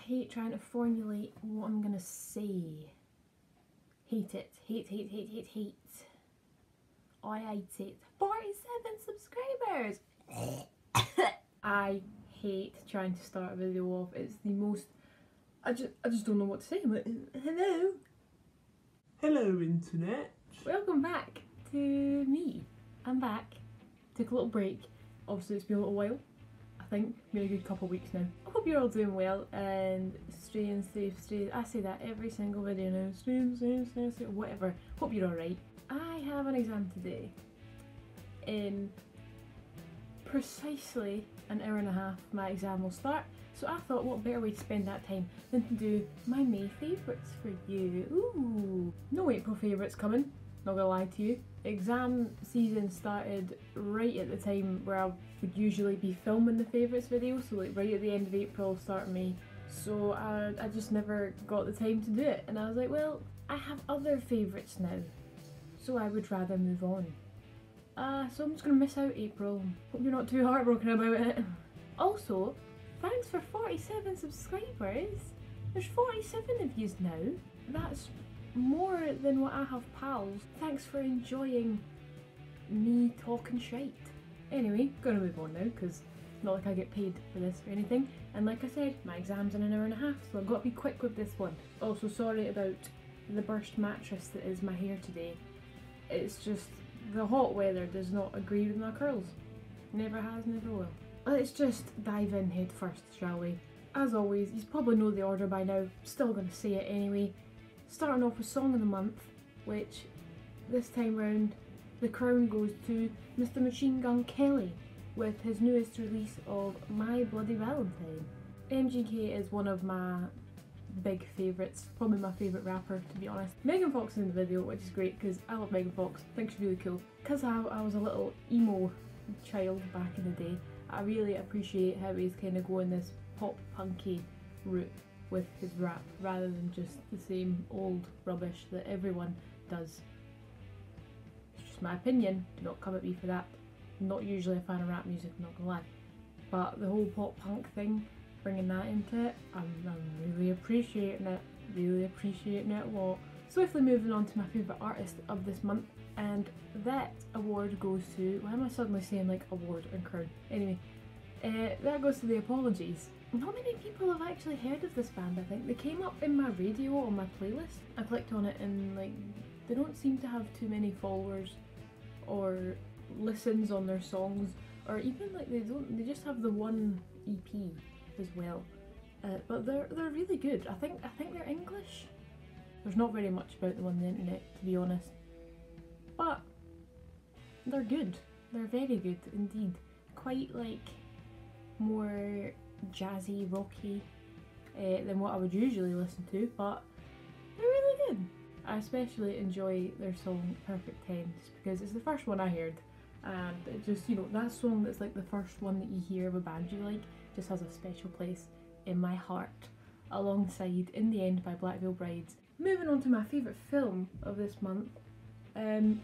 hate trying to formulate what I'm gonna say. Hate it. Hate, hate, hate, hate, hate. I hate it. 47 subscribers! I hate trying to start a video off. It's the most... I just don't know what to say. I'm like, hello? Hello, internet. Welcome back to me. I'm back. Took a little break. Obviously it's been a little while. I think maybe a good couple of weeks now. I hope you're all doing well and staying safe. I say that every single video now. Staying safe, whatever. Hope you're alright. I have an exam today. In precisely an hour and a half my exam will start. So I thought what better way to spend that time than to do my May favourites for you. Ooh! No April favourites coming, not gonna lie to you. Exam season started right at the time where I would usually be filming the favourites video, so like right at the end of April, start of May. So I just never got the time to do it, and I was like, well, I have other favourites now, so I would rather move on. So I'm just gonna miss out April. Hope you're not too heartbroken about it. Also, thanks for 47 subscribers. There's 47 of yous now. That's more than what I have pals. Thanks for enjoying me talking shite. Anyway, gonna move on now because it's not like I get paid for this or anything. And like I said, my exam's in an hour and a half, so I've got to be quick with this one. Also, sorry about the burst mattress that is my hair today. It's just the hot weather does not agree with my curls. Never has, never will. Let's just dive in head first, shall we? As always, you probably know the order by now, still gonna say it anyway. Starting off with Song of the Month, which this time round the crown goes to Mr. Machine Gun Kelly with his newest release of My Bloody Valentine. MGK is one of my big favourites, probably my favourite rapper to be honest. Megan Fox is in the video, which is great because I love Megan Fox, I think she's really cool. Because I was a little emo child back in the day, I really appreciate how he's kind of going this pop punky route with his rap rather than just the same old rubbish that everyone does. It's just my opinion, do not come at me for that. I'm not usually a fan of rap music, I'm not gonna lie. But the whole pop punk thing, bringing that into it, I'm really appreciating it. Really appreciating it a lot. Swiftly moving on to my favourite artist of this month, and that award goes to, why am I suddenly saying like award and crown? Anyway, that goes to The Apologies. Not many people have actually heard of this band, I think. They came up in my radio on my playlist. I clicked on it and like, they don't seem to have too many followers or listens on their songs, or even like they just have the one EP as well. But they're really good. I think they're English. There's not very much about them on the internet, to be honest. But they're good. They're very good indeed. Quite like more jazzy, rocky than what I would usually listen to, but they're really good. I especially enjoy their song Perfect 10 just because it's the first one I heard, and it just, you know, that song that's like the first one that you hear of a band you like just has a special place in my heart, alongside In the End by Black Veil Brides. Moving on to my favourite film of this month,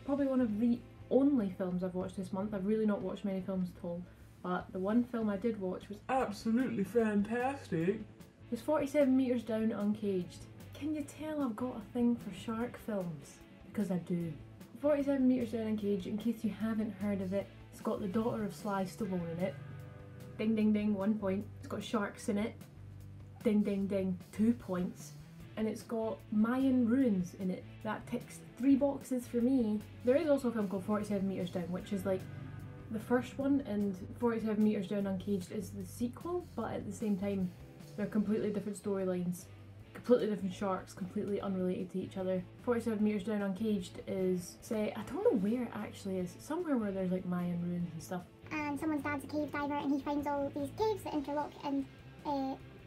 probably one of the only films I've watched this month. I've really not watched many films at all, but the one film I did watch was absolutely fantastic. Was 47 Meters Down Uncaged. Can you tell I've got a thing for shark films? Because I do. 47 Meters Down Uncaged, in case you haven't heard of it, it's got the daughter of Sly Stallone in it. Ding ding ding, 1 point. It's got sharks in it. Ding ding ding, 2 points. And it's got Mayan ruins in it. That ticks 3 boxes for me. There is also a film called 47 Meters Down, which is like the first one, and 47 Meters Down Uncaged is the sequel, but at the same time they're completely different storylines, completely different sharks, completely unrelated to each other. 47 Meters Down Uncaged is say, I don't know where it actually is, somewhere where there's like Mayan ruins and stuff. And someone's dad's a cave diver and he finds all these caves that interlock, and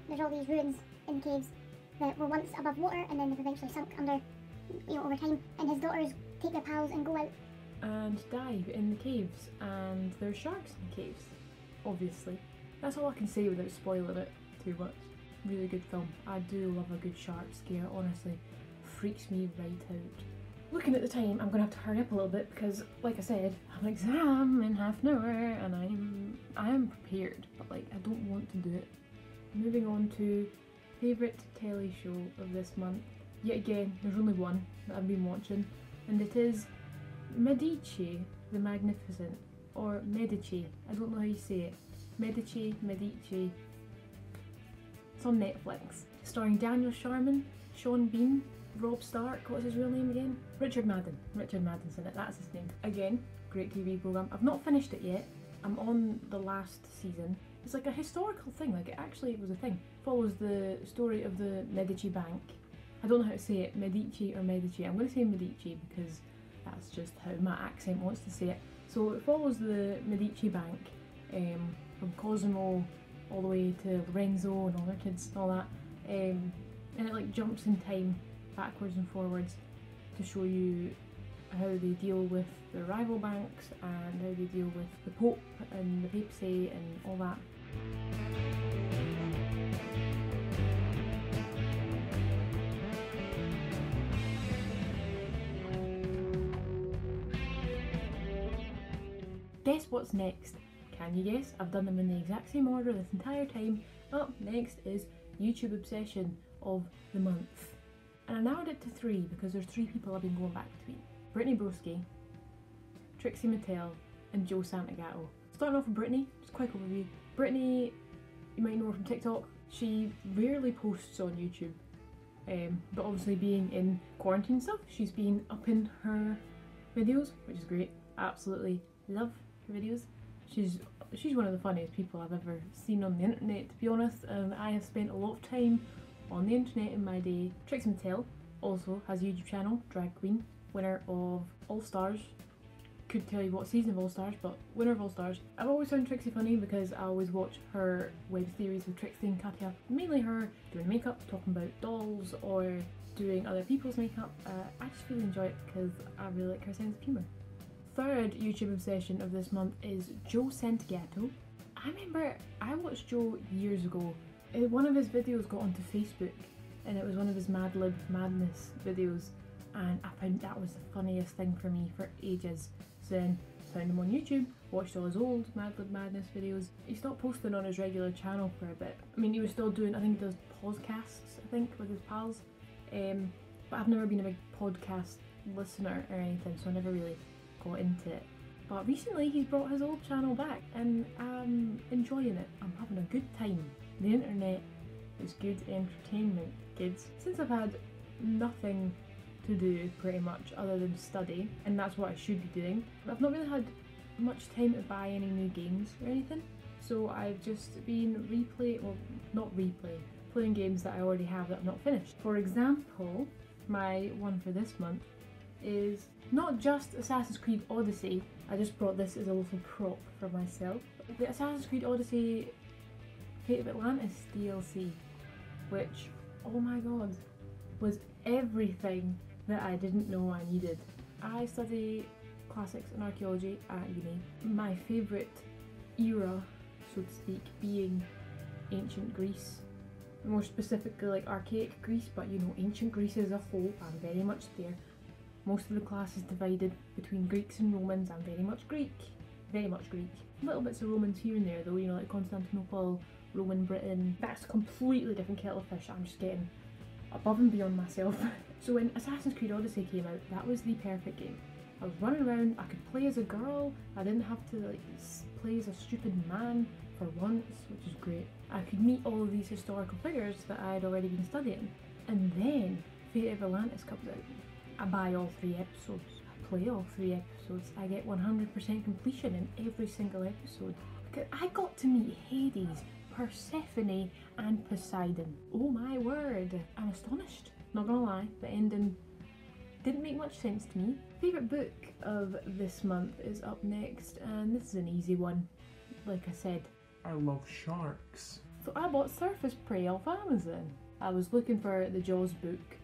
there's all these ruins in the caves that were once above water and then they've eventually sunk under, you know, over time, and his daughters take their pals and go out and dive in the caves, and there's sharks in the caves, obviously. That's all I can say without spoiling it too much. Really good film. I do love a good shark scare, honestly. Freaks me right out. Looking at the time, I'm gonna have to hurry up a little bit because, like I said, I have an exam in half an hour and I am prepared, but like I don't want to do it. Moving on to favourite telly show of this month. Yet again, there's only one that I've been watching, and it is Medici the Magnificent, or Medici, I don't know how you say it. Medici. It's on Netflix. Starring Daniel Sharman, Sean Bean, Rob Stark, what's his real name again? Richard Madden. Richard Madden's in it, that's his name. Again, great TV programme. I've not finished it yet. I'm on the last season. It's like a historical thing, like it actually was a thing. Follows the story of the Medici Bank. I don't know how to say it, Medici or Medici. I'm going to say Medici because that's just how my accent wants to say it. So it follows the Medici Bank from Cosimo all the way to Lorenzo and all their kids and all that. And it like jumps in time backwards and forwards to show you how they deal with the rival banks and how they deal with the Pope and the papacy and all that. Guess what's next? Can you guess? I've done them in the exact same order this entire time. Up next is YouTube Obsession of the month. And I narrowed it to 3 because there's 3 people I've been going back between. Brittany Broski, Trixie Mattel and Joe Santagato. Starting off with Brittany, just a quick overview. Brittany, you might know her from TikTok. She rarely posts on YouTube, but obviously being in quarantine stuff, she's been upping her videos, which is great. Absolutely love her videos. She's one of the funniest people I've ever seen on the internet, to be honest, and I have spent a lot of time on the internet in my day. Trixie Mattel also has a YouTube channel, Drag Queen, winner of All Stars. Couldn't tell you what season of All Stars, but winner of All Stars. I've always found Trixie funny because I always watch her web series with Trixie and Katya. Mainly her doing makeup, talking about dolls, or doing other people's makeup. I just really enjoy it because I really like her sense of humour. Third YouTube obsession of this month is Joe Santagato. I remember I watched Joe years ago. One of his videos got onto Facebook and it was one of his Mad Lib Madness videos, and I found that was the funniest thing for me for ages. So then found him on YouTube, watched all his old Mad Lib Madness videos. He stopped posting on his regular channel for a bit. I mean, he was still doing, I think he does podcasts, I think, with his pals. But I've never been a big podcast listener or anything, so I never really got into it. But recently he's brought his old channel back and I'm enjoying it. I'm having a good time. The internet is good entertainment, kids. Since I've had nothing to do pretty much other than study, and that's what I should be doing, I've not really had much time to buy any new games or anything, so I've just been playing games that I already have that I've not finished. For example, my one for this month is not just Assassin's Creed Odyssey. I just brought this as a little prop for myself. The Assassin's Creed Odyssey Fate of Atlantis DLC, which, oh my god, was everything that I didn't know I needed. I study classics and archaeology at uni. My favourite era, so to speak, being ancient Greece. More specifically like archaic Greece, but you know, ancient Greece as a whole, I'm very much there. Most of the class is divided between Greeks and Romans. I'm very much Greek. Very much Greek. Little bits of Romans here and there though, you know, like Constantinople, Roman Britain. That's a completely different kettle of fish. I'm just getting above and beyond myself. So when Assassin's Creed Odyssey came out, that was the perfect game. I was running around, I could play as a girl, I didn't have to like play as a stupid man for once, which is great. I could meet all of these historical figures that I'd already been studying. And then Fate of Atlantis comes out. I buy all 3 episodes, I play all 3 episodes, I get 100% completion in every single episode. Because I got to meet Hades, Persephone and Poseidon. Oh my word, I'm astonished. Not gonna lie, the ending didn't make much sense to me. Favourite book of this month is up next, and this is an easy one, like I said. I love sharks. So I bought Surface Prey off Amazon. I was looking for the Jaws book,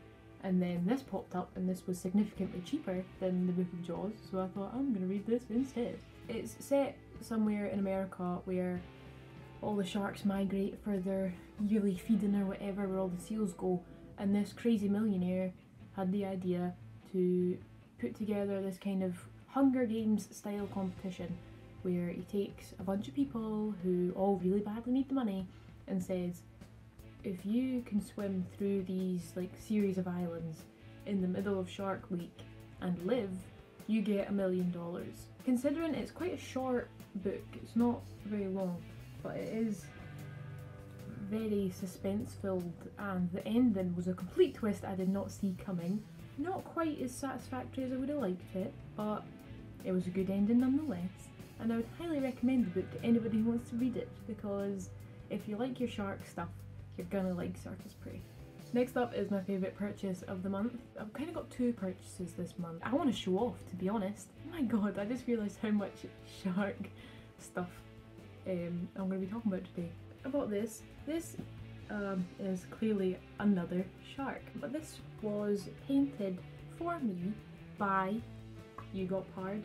and then this popped up and this was significantly cheaper than the Book of Jaws, so I thought I'm gonna read this instead. It's set somewhere in America where all the sharks migrate for their yearly feeding or whatever, where all the seals go, and this crazy millionaire had the idea to put together this kind of Hunger Games style competition where he takes a bunch of people who all really badly need the money and says, if you can swim through these like series of islands in the middle of Shark Week and live, you get $1 million. Considering it's quite a short book, it's not very long, but it is very suspense filled, and the ending was a complete twist I did not see coming. Not quite as satisfactory as I would have liked it, but it was a good ending nonetheless, and I would highly recommend the book to anybody who wants to read it, because if you like your shark stuff, you're gonna like Circus Prey. Next up is my favourite purchase of the month. I've kind of got two purchases this month. I want to show off, to be honest. Oh my god, I just realised how much shark stuff I'm going to be talking about today. I bought this. This is clearly another shark, but this was painted for me by, you got pard,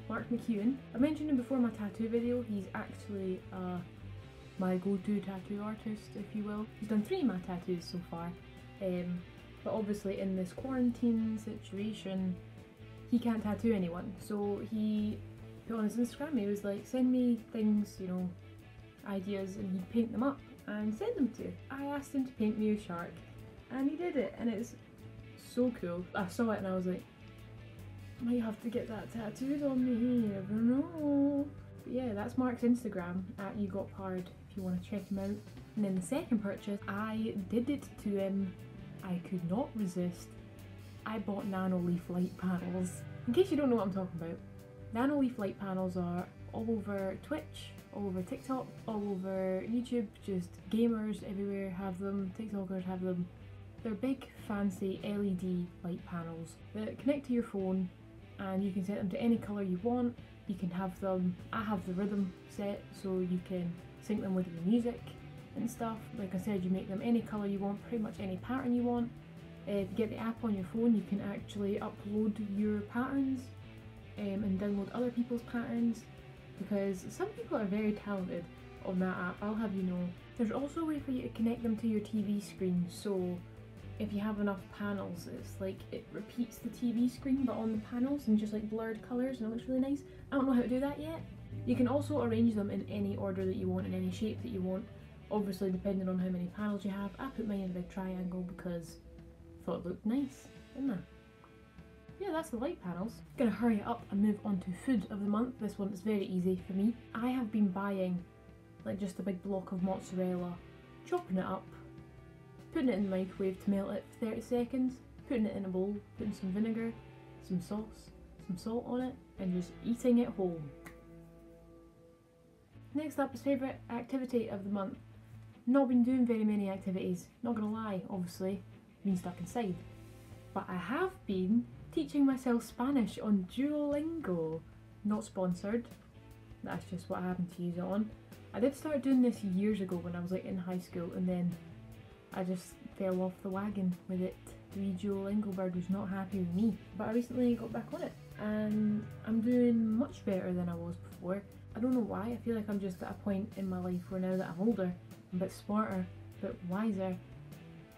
Mark McEwen. I mentioned him before my tattoo video. He's actually my go-to tattoo artist, if you will. He's done 3 of my tattoos so far, but obviously in this quarantine situation he can't tattoo anyone, so he put on his Instagram, he was like, send me things, you know, ideas, and he'd paint them up and send them to you. I asked him to paint me a shark and he did it, and it's so cool. I saw it and I was like, I might have to get that tattooed on me, you never know. But yeah, that's Mark's Instagram, at you got pard, if you want to check him out. And then the second purchase, I did it to him. I could not resist. I bought nano leaf light panels. In case you don't know what I'm talking about, nano leaf light panels are all over Twitch, all over TikTok, all over YouTube. Just gamers everywhere have them, TikTokers have them. They're big fancy LED light panels that connect to your phone, and you can set them to any colour you want. You can have them, I have the rhythm set, so you can sync them with your music and stuff. Like I said, you make them any colour you want, pretty much any pattern you want. If you get the app on your phone, you can actually upload your patterns and download other people's patterns, because some people are very talented on that app, I'll have you know. There's also a way for you to connect them to your TV screen, so if you have enough panels, it's like it repeats the TV screen but on the panels in just like blurred colours, and it looks really nice. I don't know how to do that yet. You can also arrange them in any order that you want, in any shape that you want, obviously depending on how many panels you have. I put mine in a big triangle because I thought it looked nice, didn't I? Yeah, that's the light panels. Gonna hurry up and move on to food of the month. This one is very easy for me. I have been buying like just a big block of mozzarella, chopping it up, putting it in the microwave to melt it for 30 seconds, putting it in a bowl, putting some vinegar, some sauce, some salt on it, and just eating it whole. Next up is favourite activity of the month. Not been doing very many activities, not gonna lie, obviously, been stuck inside. But I have been teaching myself Spanish on Duolingo. Not sponsored, that's just what I happen to use it on. I did start doing this years ago when I was like in high school, and then I just fell off the wagon with it. The wee Duolingo bird was not happy with me. But I recently got back on it and I'm doing much better than I was before. I don't know why, I feel like I'm just at a point in my life where now that I'm older, I'm a bit smarter, a bit wiser,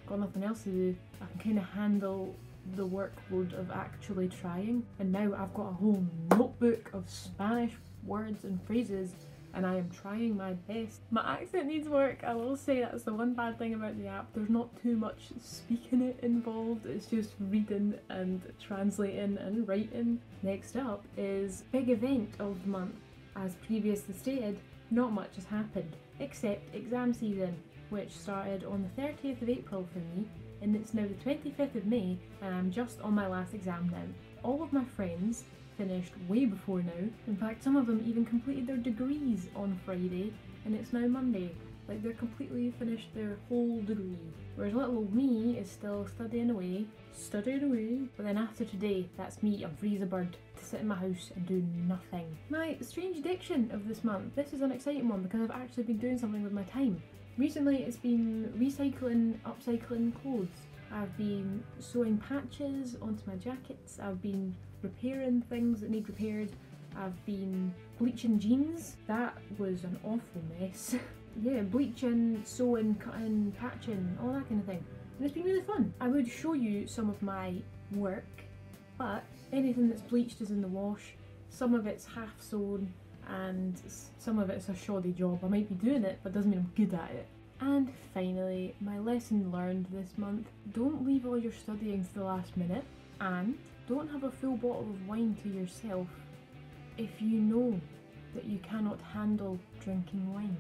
got nothing else to do, I can kind of handle the workload of actually trying. And now I've got a whole notebook of Spanish words and phrases, and I am trying my best. My accent needs work, I will say. That's the one bad thing about the app. There's not too much speaking it involved, it's just reading and translating and writing. Next up is big event of the month. As previously stated, not much has happened, except exam season, which started on the 30th of April for me, and it's now the 25th of May, and I'm just on my last exam now. All of my friends finished way before now. In fact, some of them even completed their degrees on Friday, and it's now Monday. Like, they're completely finished their whole degree. Whereas little old me is still studying away. But then after today, that's me, I'm free as a bird, to sit in my house and do nothing. My strange addiction of this month. This is an exciting one because I've actually been doing something with my time. Recently it's been recycling, upcycling clothes. I've been sewing patches onto my jackets. I've been repairing things that need repaired. I've been bleaching jeans. That was an awful mess. Yeah, bleaching, sewing, cutting, patching, all that kind of thing. And it's been really fun. I would show you some of my work, but anything that's bleached is in the wash. Some of it's half sewn and some of it's a shoddy job. I might be doing it, but doesn't mean I'm good at it. And finally, my lesson learned this month: don't leave all your studying to the last minute, and don't have a full bottle of wine to yourself if you know that you cannot handle drinking wine.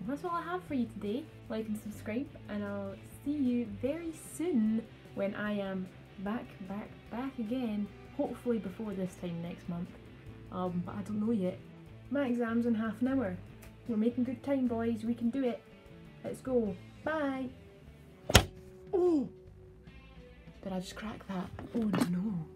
That's all I have for you today. Like and subscribe, and I'll see you very soon when I am back again, hopefully before this time next month. But I don't know yet. My exam's in half an hour. We're making good time, boys. We can do it. Let's go. Bye. Oh! Did I just crack that? Oh no.